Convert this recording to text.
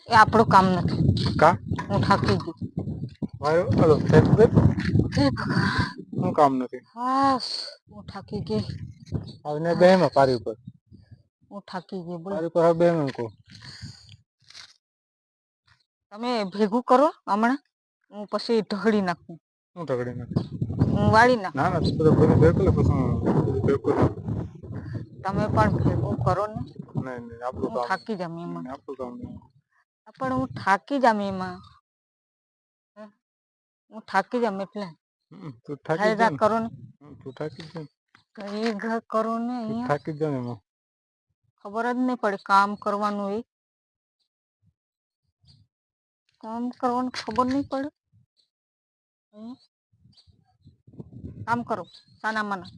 એ આપણું કામ નથી. કા હું થાકી ગઈ. વાયો હલો સાહેબ હે ભગવાન. શું કામ નથી? બસ હું થાકી ગઈ. આવને બેહમાં પારી ઉપર. હું થાકી ગઈ બોલો. પારી ઉપર બે મૂકો. તમે ભેગું કરો હમણાં, હું પછી ઢગડી નાખું. હું ઢગડી નાખ? હું વાળી નાખું. ના ના તો બધું ભેગું પછી ભેગું. તમે પણ ભેગું કરો ને. નહીં આપણું હું કામ થાકી જામ એમાં. આપણું કામ નહીં. પણ હું થાકી જામ એમાં. હું થાકી જામ એટલે. તું થાકી હાયગા જા ને. કરો ને. તું થાકી જા ને. એ ઘર કરો ને તું અહીંયા. થાકી જા ને એમાં. ખબર જ નહીં પડે કામ કરવાનું એ. કામ કરવાનું ખબર નહીં પડે. કામ કરો સાના માના.